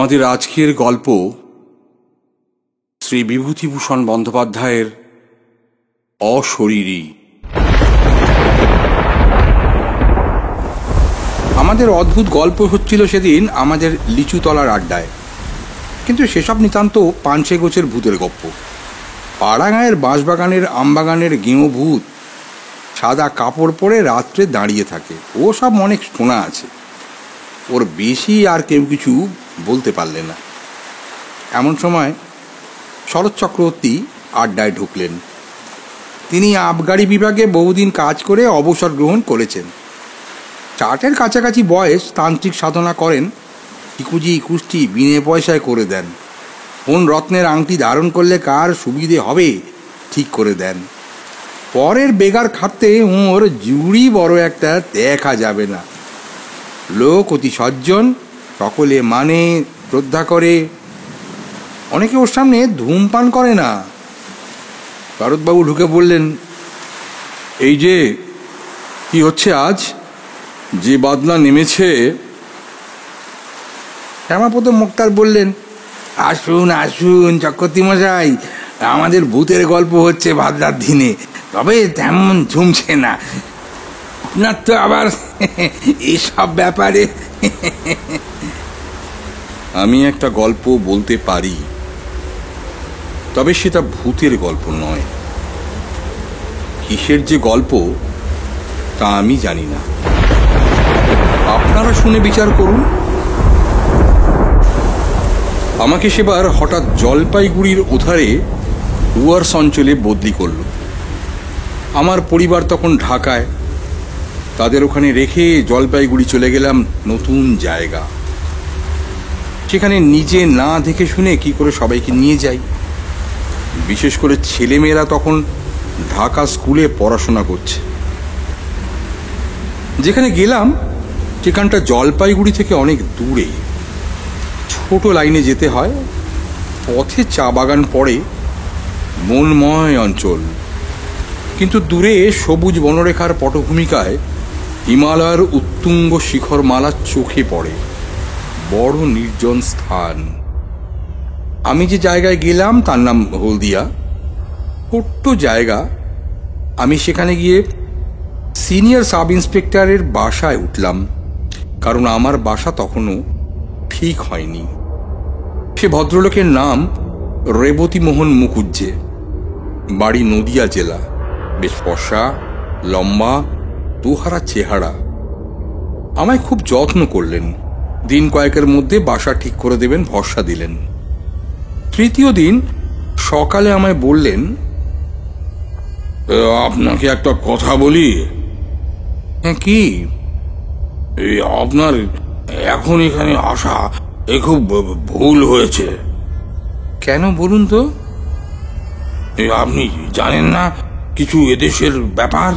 আমাদের আজকের গল্প শ্রী বিভূতিভূষণ বন্দ্যোপাধ্যায়ের অশরীরী। আমাদের অদ্ভুত গল্প হচ্ছিল সেদিন আমাদের লিচুতলার আড্ডায়, কিন্তু সেসব নিতান্ত পাঞ্চে গোছের ভূতের গপ্প। পাড়াগাঁয়ের বাঁশবাগানের আমবাগানের গেঁয়ো ভূত সাদা কাপড় পরে রাত্রে দাঁড়িয়ে থাকে, ও সব অনেক শোনা আছে। ওর বেশি আর কেউ কিছু বলতে পারলে না। এমন সময় শরৎ চক্রবর্তী আড্ডায় ঢুকলেন। তিনি আবগারি বিভাগে বহুদিন কাজ করে অবসর গ্রহণ করেছেন। 60-এর কাছাকাছি বয়স, তান্ত্রিক সাধনা করেন, ইকুজি কুষ্টি বিনে পয়সায় করে দেন। কোন রত্নের আংটি ধারণ করলে কার সুবিধে হবে ঠিক করে দেন। পরের বেগার খাটতে ওর জুড়ি বড় একটা দেখা যাবে না। লোক অতি সজ্জন, সকলে মানে শ্রদ্ধা করে। অনেকে ওর সামনে ধূমপান করে না। শরৎবাবু ঢুকে বললেন, এই যে কি হচ্ছে আজ, যে বাদলা নেমেছে। শ্যামাপদ মোক্তার বললেন, আসুন আসুন চক্রবর্তী মশাই, আমাদের ভূতের গল্প হচ্ছে বাদলার দিনে, তবে তেমন জমছে না। আপনার তো আবার এসব ব্যাপারে। আমি একটা গল্প বলতে পারি, তবে সেটা ভূতের গল্প নয়। কিসের যে গল্প তা আমি জানি না, আপনারা শুনে বিচার করুন। আমাকে সেবার হঠাৎ জলপাইগুড়ির ওধারে ডুয়ার্স অঞ্চলে বদলি করল। আমার পরিবার তখন ঢাকায়, তাদের ওখানে রেখে জলপাইগুড়ি চলে গেলাম নতুন জায়গা। সেখানে নিজে না দেখে শুনে কি করে সবাইকে নিয়ে যাই। বিশেষ করে ছেলেমেয়েরা তখন ঢাকা স্কুলে পড়াশোনা করছে। যেখানে গেলাম সেখানটা জলপাইগুড়ি থেকে অনেক দূরে, ছোট লাইনে যেতে হয়। পথে চা বাগান পড়ে, মনময় অঞ্চল, কিন্তু দূরে সবুজ বনরেখার পটভূমিকায় হিমালয়ের উত্তুঙ্গ শিখরমালা চোখে পড়ে। বড় নির্জন স্থান। আমি যে জায়গায় গেলাম তার নাম হলদিয়া। ছোট্ট জায়গা। আমি সেখানে গিয়ে সিনিয়র সাব ইন্সপেক্টরের বাসায় উঠলাম, কারণ আমার বাসা তখনও ঠিক হয়নি। সে ভদ্রলোকের নাম রেবতীমোহন মুখুজ্জে, বাড়ি নদিয়া জেলা। বেশ ফর্সা, লম্বা, দুহারা চেহারা। আমায় খুব যত্ন করলেন। দিন কয়েকের মধ্যে বাসা ঠিক করে দেবেন ভরসা দিলেন। তৃতীয় দিন সকালে আমায় বললেন, আপনাকে একটা কথা বলি। হ্যাঁ, কি? আপনার এখন এখানে আসা খুব ভুল হয়েছে। কেন বলুন তো? আপনি জানেন না কিছু এদেশের ব্যাপার?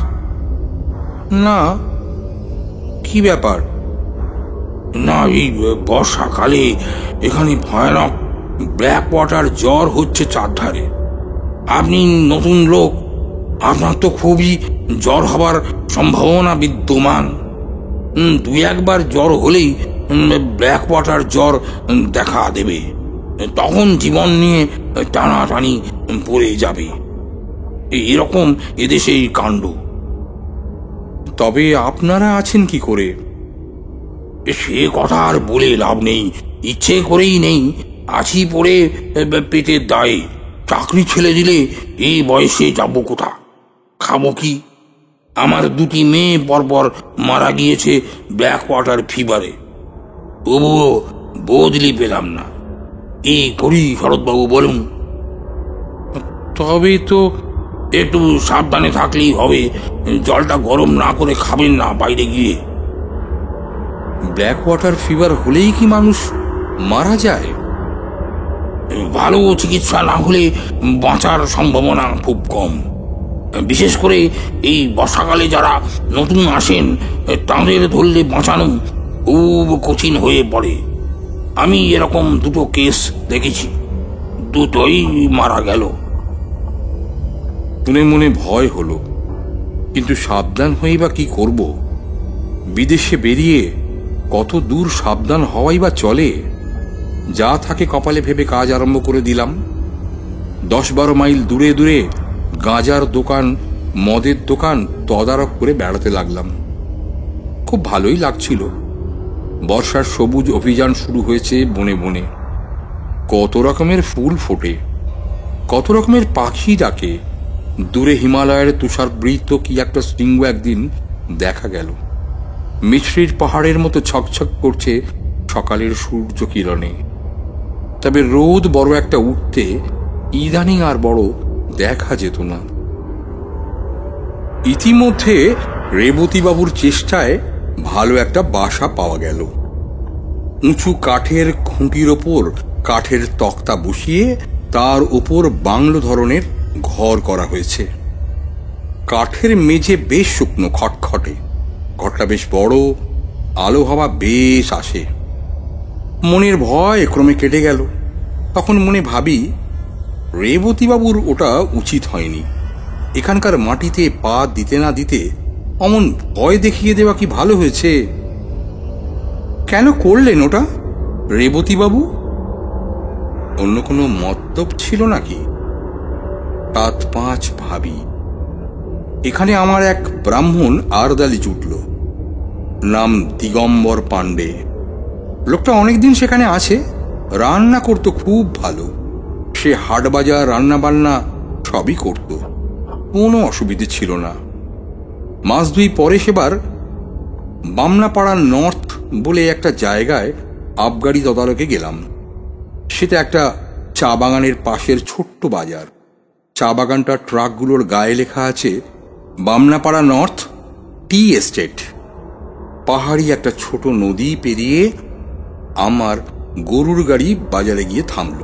না। কি ব্যাপার? না, এই বর্ষাকালে এখানে ভয়ানক ব্ল্যাক ওয়াটার জ্বর হচ্ছে চারধারে। আপনি নতুন লোক, আপনার তো খুবই জ্বর হবার সম্ভাবনা বিদ্যমান। 2-1 বার জ্বর হলেই ব্ল্যাক ওয়াটার জ্বর দেখা দেবে। তখন জীবন নিয়ে টানাটানি পড়ে যাবে। এরকম এদেশে কাণ্ড। তবে আপনারা আছেন কি করে? সে কথা আর বলে লাভ নেই। ইচ্ছে করেই নেই, আছি পড়ে পেটের দায়ে। চাকরি ছেড়ে দিলে এই বয়সে যাবো কোথা, খাবো কি? আমার 2টি মেয়ে পরপর মারা গিয়েছে ব্ল্যাক ওয়াটার ফিভারে। তবুও বদলি পেলাম না। এই করি শরৎবাবু, বলুন। তবে তো একটু সাবধানে থাকলেই হবে। জলটা গরম না করে খাবেন না বাইরে গিয়ে। ব্ল্যাক ওয়াটার ফিভার হলেই কি মানুষ মারা যায়? ভালো চিকিৎসা না হলে বাঁচার সম্ভাবনা খুব কম। বিশেষ করে এই বর্ষাকালে যারা নতুন আসেন তাদের ধরলে বাঁচানো খুব কঠিন হয়ে পড়ে। আমি এরকম 2টো কেস দেখেছি, 2টোই মারা গেল। শুনে মনে ভয় হলো, কিন্তু সাবধান হই বা কি করব? বিদেশে বেরিয়ে কত দূর সাবধান হওয়াই বা চলে? যা থাকে কপালে ভেবে কাজ আরম্ভ করে দিলাম। 10-12 মাইল দূরে দূরে গাঁজার দোকান, মদের দোকান তদারক করে বেড়াতে লাগলাম। খুব ভালোই লাগছিল। বর্ষার সবুজ অভিযান শুরু হয়েছে বনে বনে। কত রকমের ফুল ফোটে, কত রকমের পাখি ডাকে। দূরে হিমালয়ের তুষারবৃত কি একটা শৃঙ্গ একদিন দেখা গেল। মিছরির পাহাড়ের মতো ছকছক করছে সকালের সূর্য কিরণে। তবে রোদ বড় একটা উঠতে ইদানিং আর বড় দেখা যেত না। ইতিমধ্যে রেবতীবাবুর চেষ্টায় ভালো একটা বাসা পাওয়া গেল। উঁচু কাঠের খুঁটির ওপর কাঠের তক্তা বসিয়ে তার উপর বাংলো ধরনের ঘর করা হয়েছে। কাঠের মেঝে বেশ শুকনো, খটখটে। ঘরটা বেশ বড়, আলো হাওয়া বেশ আসে। মনের ভয় ক্রমে কেটে গেল। তখন মনে ভাবি, রেবতীবাবুর ওটা উচিত হয়নি। এখানকার মাটিতে পা দিতে না দিতে অমন ভয় দেখিয়ে দেওয়া কি ভালো হয়েছে? কেন করলেন ওটা রেবতীবাবু? অন্য কোনো মতলব ছিল নাকি? 7-5 ভাবি। এখানে আমার এক ব্রাহ্মণ আরদালি জুটল, নাম দিগম্বর পাণ্ডে। লোকটা অনেকদিন সেখানে আছে। রান্না করতো খুব ভালো। সে হাট বাজার, রান্না বান্না সবই করত, কোনো অসুবিধে ছিল না। মাস 2 পরে সেবার বামনাপাড়া নর্থ বলে একটা জায়গায় আবগারি তদারকে গেলাম। সেটা একটা চা বাগানের পাশের ছোট্ট বাজার। চা বাগানটার ট্রাকগুলোর গায়ে লেখা আছে বামনাপাড়া নর্থ টি এস্টেট। পাহাড়ি একটা ছোট নদী পেরিয়ে আমার গরুর গাড়ি বাজারে গিয়ে থামল।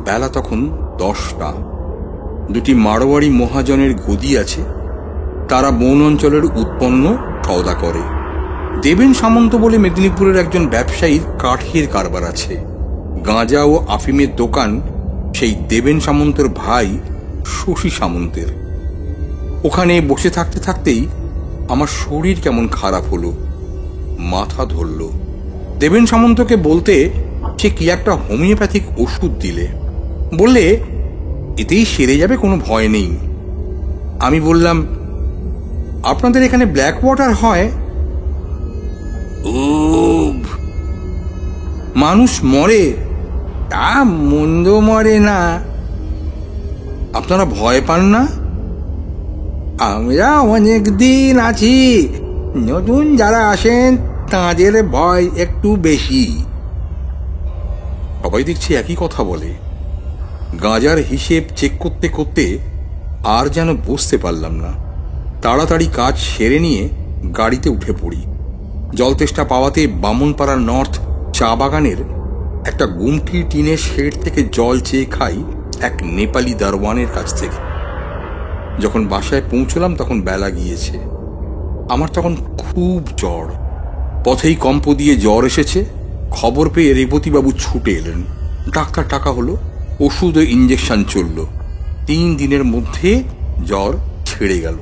বেলা তখন 10টা। 2টি মারোয়ারি মহাজনের গদি আছে। তারা বন অঞ্চলের উৎপন্ন সওদা করে। দেবেন সামন্ত বলে মেদিনীপুরের একজন ব্যবসায়ীর কাঠের কারবার আছে। গাঁজা ও আফিমের দোকান সেই দেবেন সামন্তের ভাই শশী সামন্তের। ওখানে বসে থাকতে থাকতেই আমার শরীর কেমন খারাপ হলো, মাথা ধরল। দেবেন সামন্তকে বলতে সে কি একটা হোমিওপ্যাথিক ওষুধ দিলে। বললে এতেই সেরে যাবে, কোনো ভয় নেই। আমি বললাম, আপনাদের এখানে ব্ল্যাক ওয়াটার হয়? মানুষ মরে, তা মন্দ মরে না। আপনারা ভয় পান না? আমরা অনেক দিন আছি, নতুন যারা আসেন তাঁদের ভয় একটু বেশি। সবাই দেখছি একই কথা বলে। গাঁজার হিসেব চেক করতে করতে আর যেন বসতে পারলাম না। তাড়াতাড়ি কাজ সেরে নিয়ে গাড়িতে উঠে পড়ি। জলতেষ্টা পাওয়াতে বামনপাড়া নর্থ চা বাগানের একটা গুমটি টিনের শেড থেকে জল চেয়ে খাই এক নেপালি দারওয়ানের কাছ থেকে। যখন বাসায় পৌঁছলাম তখন বেলা গিয়েছে। আমার তখন খুব জ্বর। পথেই কম্প দিয়ে জ্বর এসেছে। খবর পেয়ে রেবতীবাবু ছুটে এলেন। ডাক্তার টাকা হলো, ওষুধ ও ইঞ্জেকশন চলল। 3 দিনের মধ্যে জ্বর ছেড়ে গেল।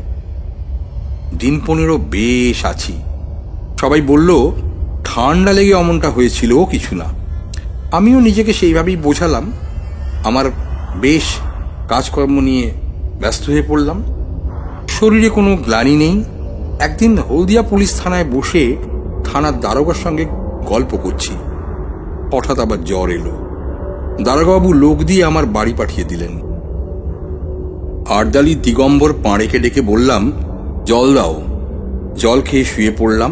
দিন 15 বেশ আছি। সবাই বলল ঠান্ডা লেগে অমনটা হয়েছিল, কিছু না। আমিও নিজেকে সেইভাবেই বোঝালাম। আমার বেশ কাজকর্ম নিয়ে ব্যস্ত হয়ে পড়লাম। শরীরে কোনো গ্লানি নেই। একদিন হলদিয়া পুলিশ থানায় বসে থানার দারোগার সঙ্গে গল্প করছি, হঠাৎ আবার জ্বর এলো। দারোগাবাবু লোক দিয়ে আমার বাড়ি পাঠিয়ে দিলেন। আরদালি দিগম্বর পাঁড়েকে ডেকে বললাম, জল দাও। জল খেয়ে শুয়ে পড়লাম।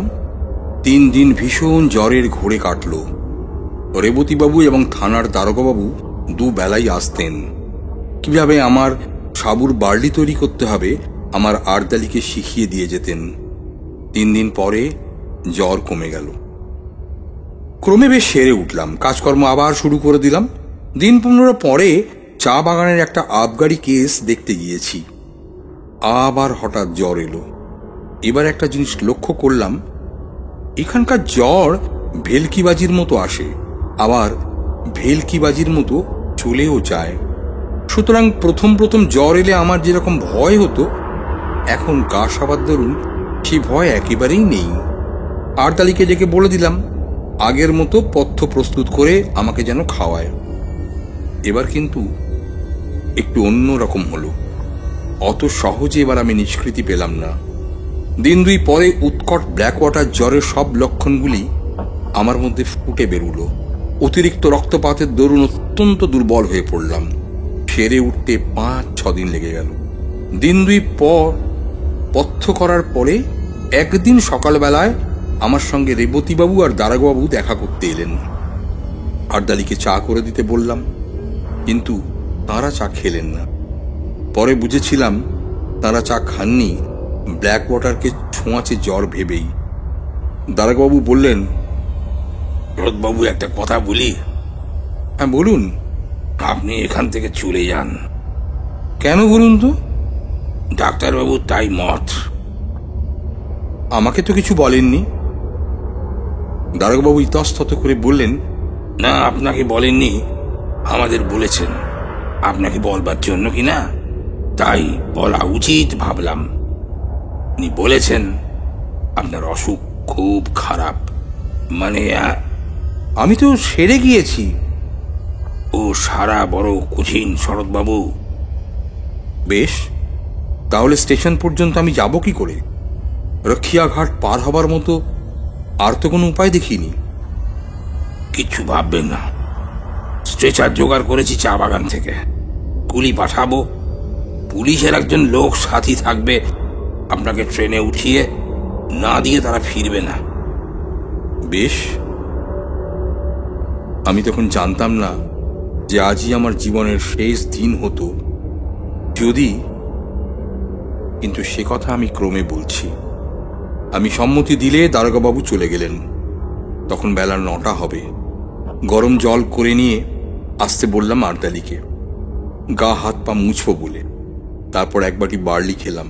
3 দিন ভীষণ জ্বরের ঘোরে কাটল। রেবতীবাবু এবং থানার দারোগাবাবু 2 বেলাই আসতেন। কিভাবে আমার সাবুর বার্লি তৈরি করতে হবে আমার আরদালিকে শিখিয়ে দিয়ে যেতেন। 3 দিন পরে জ্বর কমে গেল। ক্রমে বেশ সেরে উঠলাম। কাজকর্ম আবার শুরু করে দিলাম। দিন 15 পরে চা বাগানের একটা আবগারি কেস দেখতে গিয়েছি। আবার হঠাৎ জ্বর এলো। এবার একটা জিনিস লক্ষ্য করলাম, এখানকার জ্বর ভেলকিবাজির মতো আসে, আবার ভেলকিবাজির মতো চলেও যায়। সুতরাং প্রথম জ্বর এলে আমার যেরকম ভয় হতো, এখন গা সাবার দরুন সে ভয় একেবারেই নেই। আরদালিকে ডেকে বলে দিলাম, আগের মতো পথ্য প্রস্তুত করে আমাকে যেন খাওয়ায়। এবার কিন্তু একটু অন্যরকম হলো। অত সহজে এবার আমি নিষ্কৃতি পেলাম না। দিন দুই পরে উৎকট ব্ল্যাক ওয়াটার জ্বরের সব লক্ষণগুলি আমার মধ্যে ফুটে বেরুলো। অতিরিক্ত রক্তপাতের দরুন অত্যন্ত দুর্বল হয়ে পড়লাম। সেরে উঠতে 5-6 দিন লেগে গেল। দিন দুই পর পথ্য করার পরে একদিন সকালবেলায় আমার সঙ্গে রেবতীবাবু আর দারোগাবাবু দেখা করতে এলেন। আর্দালিকে চা করে দিতে বললাম, কিন্তু তাঁরা চা খেলেন না। পরে বুঝেছিলাম তাঁরা চা খাননি ব্ল্যাক ওয়াটারকে ছোঁয়াচে জ্বর ভেবেই। দারোগাবাবু বললেন, ভরতবাবু, একটা কথা বলি? হ্যাঁ বলুন। আপনি এখান থেকে চলে যান। কেন বলুন তো? ডাক্তারবাবু তাই মত। আমাকে তো কিছু বলেননি। দারোগাবাবু ইতস্তত করে বললেন, না, আপনাকে বলেননি, আমাদের বলেছেন। আপনাকে বলবার জন্য কিনা, তাই বলা উচিত ভাবলাম। উনি বলেছেন আপনার অসুখ খুব খারাপ। মানে আমি তো সেরে গিয়েছি। ও সারা বড় কঠিন, শরৎবাবু। বেশ, তাহলে স্টেশন পর্যন্ত আমি যাব কি করে? রক্ষিয়াঘাট পার হবার মতো আর তো কোনো উপায় দেখিনি। কিচ্ছু ভাববেন না, স্ট্রেচার জোগাড় করেছি চা বাগান থেকে। কুলি পাঠাবো, পুলিশের একজন লোক সাথী থাকবে। আপনাকে ট্রেনে উঠিয়ে না দিয়ে তারা ফিরবে না। বেশ। আমি তখন জানতাম না যে আজই আমার জীবনের শেষ দিন হতো যদি, কিন্তু সে কথা আমি ক্রমে বলছি। আমি সম্মতি দিলে দারোগাবাবু চলে গেলেন। তখন বেলা 9টা হবে। গরম জল করে নিয়ে আসতে বললাম আর্দালিকে, গা হাত পা মুছবো বলে। তারপর এক বাটি বার্লি খেলাম।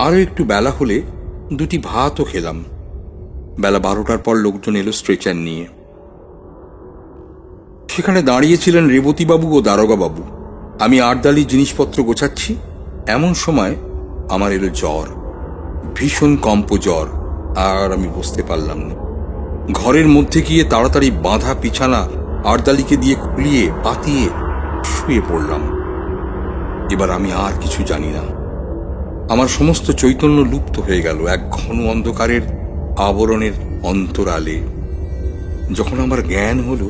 আরো একটু বেলা হলে 2টি ভাতও খেলাম। বেলা 12টার পর লোকজন এলো স্ট্রেচার নিয়ে। সেখানে দাঁড়িয়েছিলেন রেবতীবাবু ও দারোগাবাবু। আমি আর্দালির জিনিসপত্র গোছাচ্ছি, এমন সময় আমার এলো জ্বর, ভীষণ কম্প জ্বর। আর আমি বুঝতে পারলাম না। ঘরের মধ্যে গিয়ে তাড়াতাড়ি বাঁধা বিছানা আর্দালিকে দিয়ে খুলিয়ে পাতিয়ে শুয়ে পড়লাম। এবার আমি আর কিছু জানি না। আমার সমস্ত চৈতন্য লুপ্ত হয়ে গেল এক ঘন অন্ধকারের আবরণের অন্তরালে। যখন আমার জ্ঞান হলো,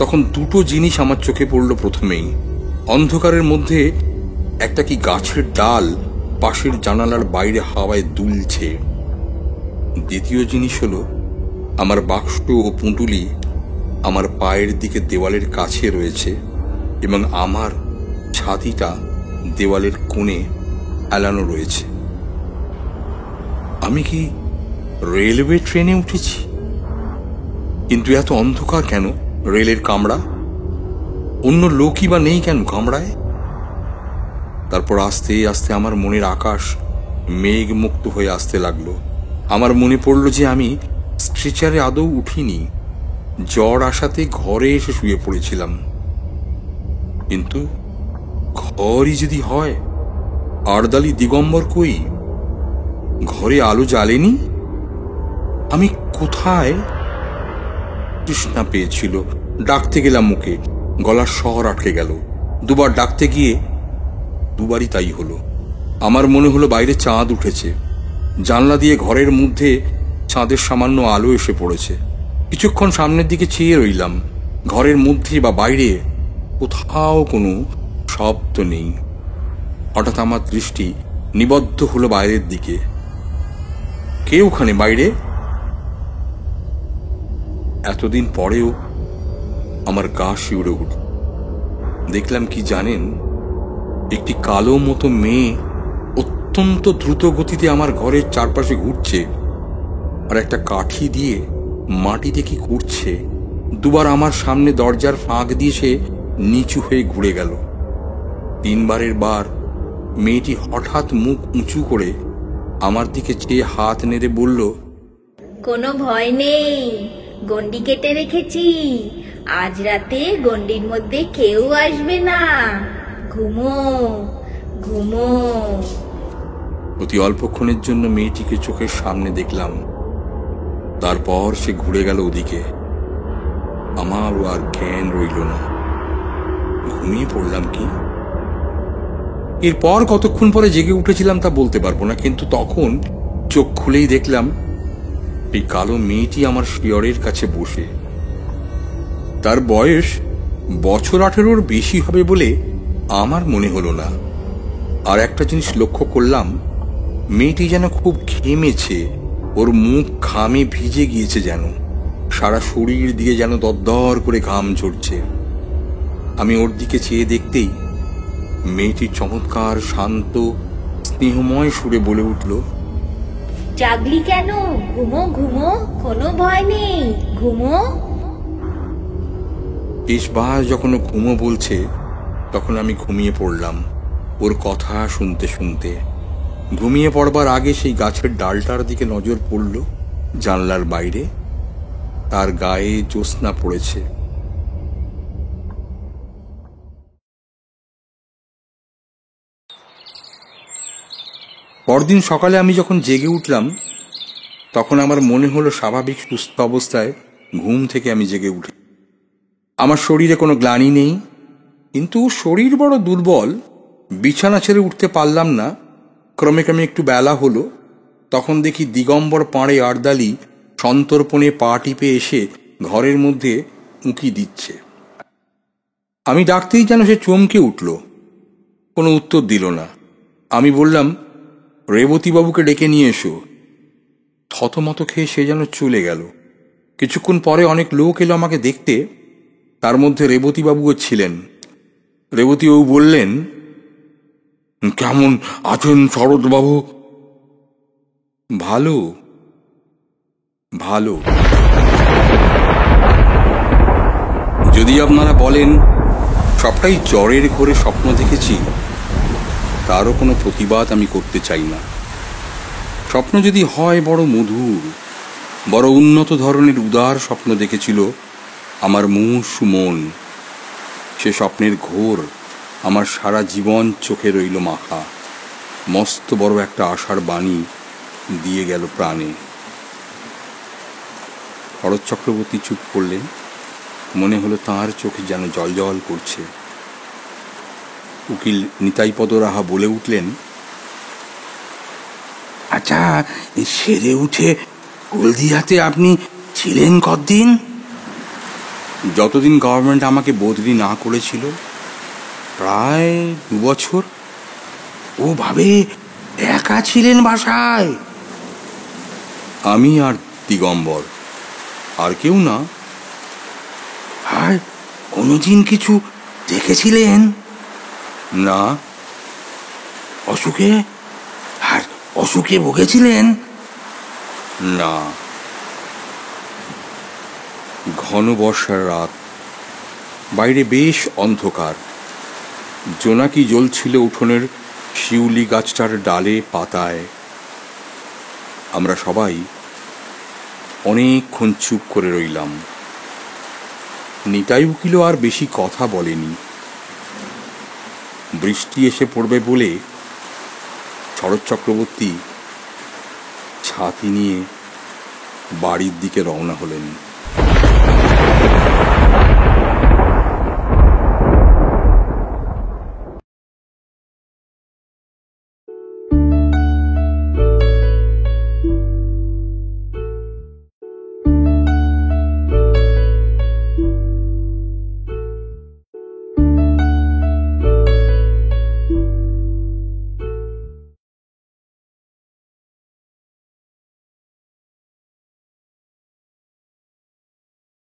তখন 2টো জিনিস আমার চোখে পড়ল। প্রথমেই অন্ধকারের মধ্যে একটা কি গাছের ডাল পাশের জানালার বাইরে হাওয়ায় দুলছে। দ্বিতীয় জিনিস হলো আমার বাক্স ও পুঁটুলি আমার পায়ের দিকে দেওয়ালের কাছে রয়েছে এবং আমার ছাতিটা দেওয়ালের কোণে এলানো রয়েছে। আমি কি রেলওয়ে ট্রেনে উঠেছি? কিন্তু এত অন্ধকার কেন? রেলের কামরা, অন্য লোকই বা নেই কেন কামরায়? তারপর আস্তে আস্তে আমার মনের আকাশ মেঘ মুক্ত হয়ে আসতে লাগলো। আমার মনে পড়ল যে আমি স্ট্রেচারে আদৌ উঠিনি। জ্বর আসাতে ঘরে এসে শুয়ে পড়েছিলাম। কিন্তু ঘরই যদি হয়, আর্দালি দিগম্বর কই? ঘরে আলো জ্বালেনি। আমি কোথায়? তৃষ্ণা পেয়েছিল। ডাকতে গেলাম মুখে, গলার স্বর আটকে গেল। 2বার ডাকতে গিয়ে 2বারই তাই হলো। আমার মনে হলো বাইরে চাঁদ উঠেছে। জানলা দিয়ে ঘরের মধ্যে চাঁদের সামান্য আলো এসে পড়েছে। কিছুক্ষণ সামনের দিকে চেয়ে রইলাম। ঘরের মধ্যে বা বাইরে কোথাও কোনো শব্দ নেই। হঠাৎ আমার দৃষ্টি নিবদ্ধ হলো বাইরের দিকে। কে ওখানে বাইরে? এতদিন পরেও আমার গা শিউরে উঠল। দেখলাম কি জানেন, একটি কালো মতো মেয়ে অত্যন্ত দ্রুত গতিতে আমার ঘরের চারপাশে ঘুরছে আর একটা কাঠি দিয়ে মাটিতে কি করছে। 2বার আমার সামনে দরজার ফাঁক দিয়ে সে নিচু হয়ে ঘুরে গেল। 3বারের বার মেয়েটি হঠাৎ মুখ উঁচু করে আমার দিকে চেয়ে হাত নেড়ে বলল, কোনো ভয় নেই, গন্ডি কেটে রেখেছি। আজ রাতে গন্ডির মধ্যে কেউ আসবে না। ঘুমো ঘুমো। অতি অল্পক্ষণের জন্য মেয়েটিকে চোখের সামনে দেখলাম। তারপর সে ঘুরে গেল ওদিকে। আমার আর জ্ঞান রইল না। ঘুমিয়ে পড়লাম কি? এরপর কতক্ষণ পরে জেগে উঠেছিলাম তা বলতে পারবো না, কিন্তু তখন চোখ খুলেই দেখলাম এই কালো মেয়েটি আমার শিয়রের কাছে বসে। তার বয়স বছর 18-র বেশি হবে বলে আমার মনে হলো না। আর একটা জিনিস লক্ষ্য করলাম, মেয়েটি যেন খুব ঘেমেছে, ওর মুখ ঘামে ভিজে গিয়েছে, যেন সারা শরীর দিয়ে যেন দরদর করে ঘাম ঝরছে। আমি ওর দিকে চেয়ে দেখতেই মেয়েটি চমৎকার শান্ত স্নেহময় সুরে বলে উঠল, জাগলি কেন? ঘুমো ঘুমো, কোনো ভয় নেই, ঘুমো। শেষবার যখন ও ঘুমো বলছে তখন আমি ঘুমিয়ে পড়লাম ওর কথা শুনতে শুনতে। ঘুমিয়ে পড়বার আগে সেই গাছের ডালটার দিকে নজর পড়ল। জানলার বাইরে তার গায়ে জ্যোৎস্না পড়েছে। পরদিন সকালে আমি যখন জেগে উঠলাম তখন আমার মনে হলো স্বাভাবিক সুস্থ অবস্থায় ঘুম থেকে আমি জেগে উঠি। আমার শরীরে কোনো গ্লানি নেই, কিন্তু শরীর বড় দুর্বল, বিছানা ছেড়ে উঠতে পারলাম না। ক্রমে ক্রমে একটু বেলা হলো, তখন দেখি দিগম্বর পাড়ে আড়দালি সন্তর্পণে পা টিপে এসে ঘরের মধ্যে উঁকি দিচ্ছে। আমি ডাকতেই যেন সে চমকে উঠল, কোনো উত্তর দিল না। আমি বললাম, রেবতীবাবুকে ডেকে নিয়ে এসো। থতমত খেয়ে সে যেন চলে গেল। কিছুক্ষণ পরে অনেক লোক এলো আমাকে দেখতে, তার মধ্যে রেবতীবাবুও ছিলেন। রেবতীবাবু বললেন, কেমন আছেন শরৎবাবু? ভালো ভালো। যদি আপনারা বলেন সবটাই জ্বরের ঘোরে স্বপ্ন দেখেছি, তারও কোনো প্রতিবাদ আমি করতে চাই না। স্বপ্ন যদি হয় বড় মধুর, বড় উন্নত ধরনের উদার স্বপ্ন দেখেছিল আমার মুমূর্ষু মন, সে স্বপ্নের ঘোর আমার সারা জীবন চোখে রইল মাখা। মস্ত বড় একটা আশার বাণী দিয়ে গেল প্রাণে। শরৎ চক্রবর্তী চুপ করলেন। মনে হলো তাঁর চোখে যেন জল জল করছে। উকিল নিতাইপদ রাহা বলে উঠলেন, আচ্ছা, সেরে উঠে হলদিয়াতে আপনি ছিলেন কতদিন? যতদিন গভর্নমেন্ট আমাকে বদলি না করেছিল, প্রায় 2 বছর। ওভাবে একা ছিলেন বাসায়? আমি আর দিগম্বর, আর কেউ না। আর কোনোদিন কিছু দেখেছিলেন? না। অসুখে? আর অসুখে ভুগেছিলেন? না। ঘন বর্ষার রাত, বাইরে বেশ অন্ধকার। জোনাকি জ্বলছিল উঠোনের শিউলি গাছটার ডালে পাতায়। আমরা সবাই অনেকক্ষণ চুপ করে রইলাম। নিতাই উকিলও আর বেশি কথা বলেনি। বৃষ্টি এসে পড়বে বলে শরৎ চক্রবর্তী ছাতি নিয়ে বাড়ির দিকে রওনা হলেন।